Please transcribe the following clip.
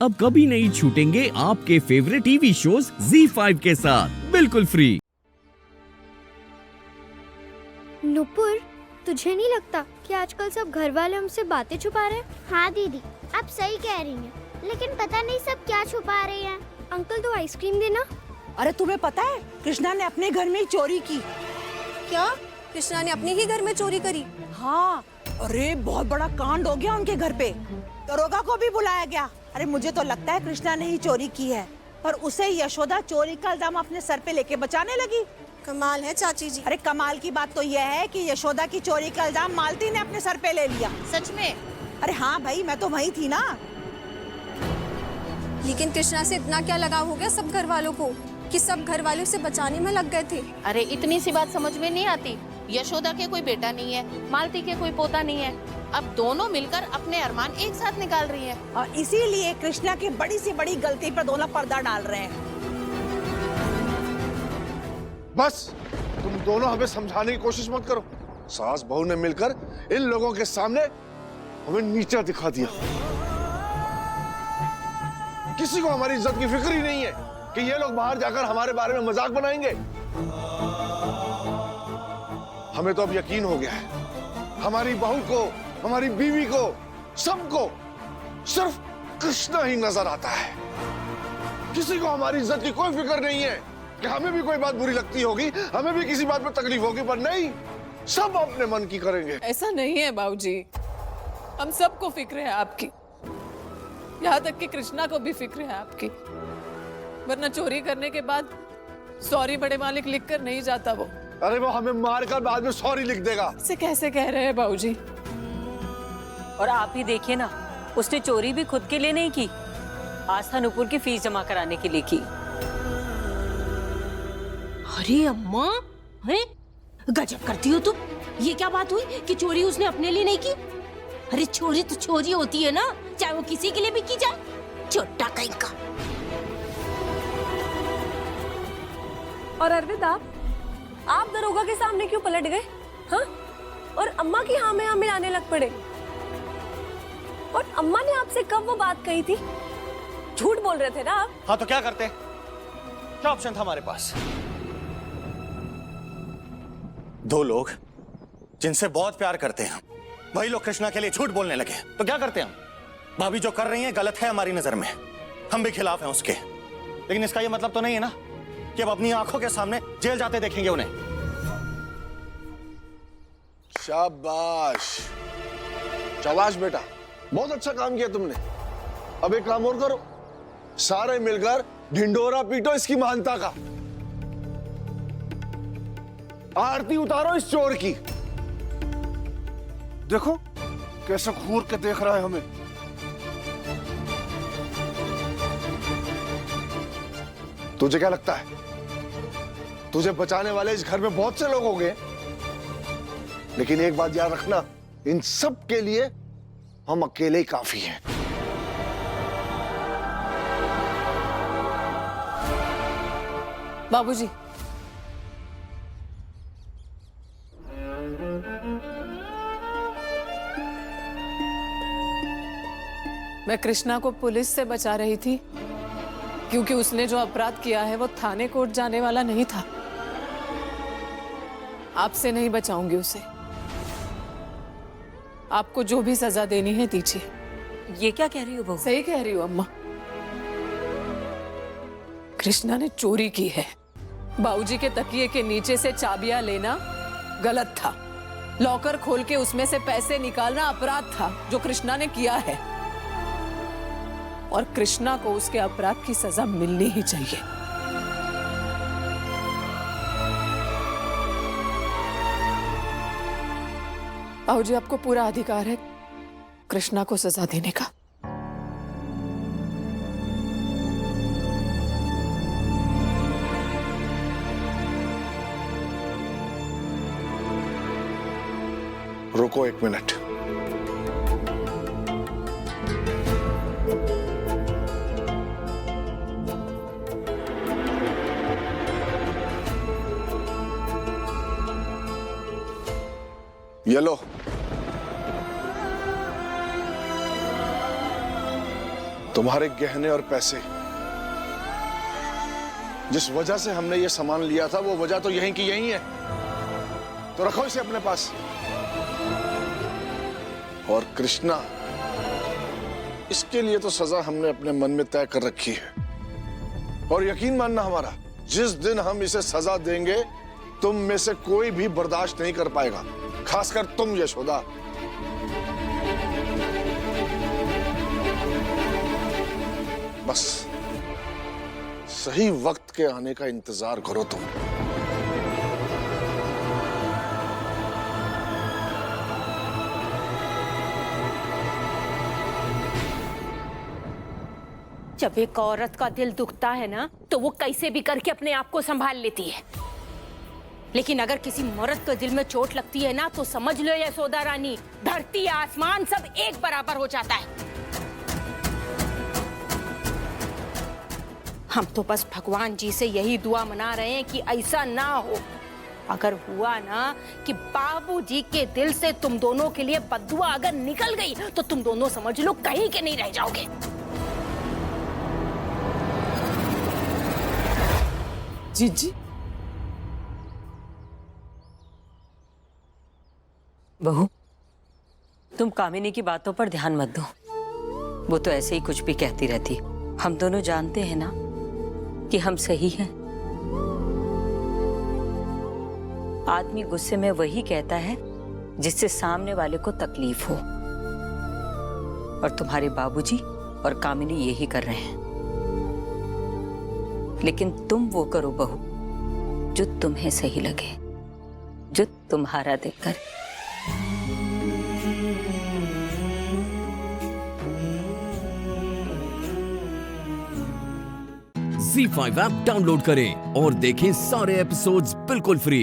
अब कभी नहीं छूटेंगे आपके फेवरेट टीवी शोज ZEE5 के साथ बिल्कुल फ्री। नुपुर, तुझे नहीं लगता कि आजकल सब घर वाले हमसे बातें छुपा रहे हैं? हाँ दीदी, आप सही कह रही हैं, लेकिन पता नहीं सब क्या छुपा रहे हैं। अंकल तो आइसक्रीम देना। अरे तुम्हें पता है कृष्णा ने अपने घर में ही चोरी की। क्या? कृष्णा ने अपने ही घर में चोरी करी? हाँ, अरे बहुत बड़ा कांड हो गया उनके घर पे। दरोगा को भी बुलाया गया। अरे मुझे तो लगता है कृष्णा ने ही चोरी की है, पर उसे यशोदा चोरी का इल्जाम अपने सर पे लेके बचाने लगी। कमाल है चाची जी। अरे कमाल की बात तो यह है कि यशोदा की चोरी का इल्जाम मालती ने अपने सर पे ले लिया। सच में? अरे हाँ भाई, मैं तो वही थी ना। लेकिन कृष्णा से इतना क्या लगाव हो गया सब घर वालों को कि सब घर वाले उसे बचाने में लग गए थे। अरे इतनी सी बात समझ में नहीं आती? यशोदा के कोई बेटा नहीं है, मालती के कोई पोता नहीं है, अब दोनों मिलकर अपने अरमान एक साथ निकाल रही हैं। और इसीलिए कृष्णा की बड़ी से बड़ी गलती पर दोनों पर्दा डाल रहे हैं। बस तुम दोनों हमें समझाने की कोशिश मत करो। सास बहू ने मिलकर इन लोगों के सामने हमें नीचा दिखा दिया। किसी को हमारी इज्जत की फिक्र ही नहीं है कि ये लोग बाहर जाकर हमारे बारे में मजाक बनाएंगे। हमें तो अब यकीन हो गया है, हमारी बहू को, हमारी बीवी को, सबको सिर्फ कृष्णा ही नजर आता है। किसी को हमारी इज्जत की कोई फिक्र नहीं है कि हमें भी कोई बात बुरी लगती होगी, हमें भी किसी बात पर तकलीफ होगी, पर नहीं, सब अपने मन की करेंगे। ऐसा नहीं है बाबूजी, हम सबको फिक्र है आपकी, यहाँ तक कि कृष्णा को भी फिक्र है आपकी, वरना चोरी करने के बाद सॉरी बड़े मालिक लिखकर नहीं जाता वो। अरे वो हमें मारकर बाद में सॉरी लिख देगा। इसे कैसे कह रहे हैं बाबूजी? और आप ही देखिए ना, उसने चोरी भी खुद के लिए नहीं की, आस्था नुपुर की फीस जमा कराने के लिए की। अरे अम्मा, अरे गजब करती हो तुम। ये क्या बात हुई कि चोरी उसने अपने लिए नहीं की? अरे चोरी तो चोरी होती है ना, चाहे वो किसी के लिए भी की जाए। छोटा कहीं का। और अरविंद, आप दरोगा के सामने क्यों पलट गए? हाँ? और अम्मा की हाँ में हाँ मिलाने लग पड़े। और अम्मा ने आपसे कब वो बात कही थी? झूठ बोल रहे थे ना आप? हाँ तो क्या करते? क्या ऑप्शन था हमारे पास? दो लोग जिनसे बहुत प्यार करते हैं, वही लोग कृष्णा के लिए झूठ बोलने लगे, तो क्या करते हम? भाभी जो कर रही है गलत है हमारी नजर में, हम भी खिलाफ हैं उसके, लेकिन इसका ये मतलब तो नहीं है ना कि अब अपनी आंखों के सामने जेल जाते देखेंगे उन्हें। शाबाश शाबाश बेटा, बहुत अच्छा काम किया तुमने। अब एक काम और करो, सारे मिलकर ढिंडोरा पीटो इसकी महानता का, आरती उतारो इस चोर की। देखो कैसे घूर के देख रहा है हमें। तुझे क्या लगता है तुझे बचाने वाले इस घर में बहुत से लोग होंगे, लेकिन एक बात याद रखना, इन सब के लिए हम अकेले ही काफी हैं। बाबूजी, मैं कृष्णा को पुलिस से बचा रही थी क्योंकि उसने जो अपराध किया है वो थाने कोर्ट जाने वाला नहीं था। आपसे नहीं बचाऊंगी उसे। आपको जो भी सजा देनी है दीजिए। ये क्या कह रही हो बहू? सही कह रही हो अम्मा, कृष्णा ने चोरी की है। बाबूजी के तकिए के नीचे से चाबियां लेना गलत था, लॉकर खोल के उसमें से पैसे निकालना अपराध था जो कृष्णा ने किया है, और कृष्णा को उसके अपराध की सजा मिलनी ही चाहिए। बाबूजी, आपको पूरा अधिकार है कृष्णा को सजा देने का। रुको एक मिनट। ये लो, तुम्हारे गहने और पैसे, जिस वजह से हमने ये सामान लिया था वो वजह तो यहीं की यहीं है, तो रखो इसे अपने पास। और कृष्णा, इसके लिए तो सजा हमने अपने मन में तय कर रखी है। और यकीन मानना हमारा, जिस दिन हम इसे सजा देंगे तुम में से कोई भी बर्दाश्त नहीं कर पाएगा, खासकर तुम यशोदा। बस सही वक्त के आने का इंतजार करो तुम। जब एक औरत का दिल दुखता है ना तो वो कैसे भी करके अपने आप को संभाल लेती है, लेकिन अगर किसी मर्द के दिल में चोट लगती है ना तो समझ लो यशोदा रानी, धरती आसमान सब एक बराबर हो जाता है। हम तो बस भगवान जी से यही दुआ मना रहे हैं कि ऐसा ना हो। अगर हुआ ना कि बाबूजी के दिल से तुम दोनों के लिए बद्दुआ अगर निकल गई तो तुम दोनों समझ लो कहीं के नहीं रह जाओगे। जीजी, बहू, तुम कामिनी की बातों पर ध्यान मत दो, वो तो ऐसे ही कुछ भी कहती रहती। हम दोनों जानते हैं ना कि हम सही हैं। आदमी गुस्से में वही कहता है जिससे सामने वाले को तकलीफ हो, और तुम्हारे बाबूजी और कामिनी यही कर रहे हैं। लेकिन तुम वो करो बहू जो तुम्हें सही लगे, जो तुम्हारा दिल करे। Z5 ऐप डाउनलोड करें और देखें सारे एपिसोड्स बिल्कुल फ्री।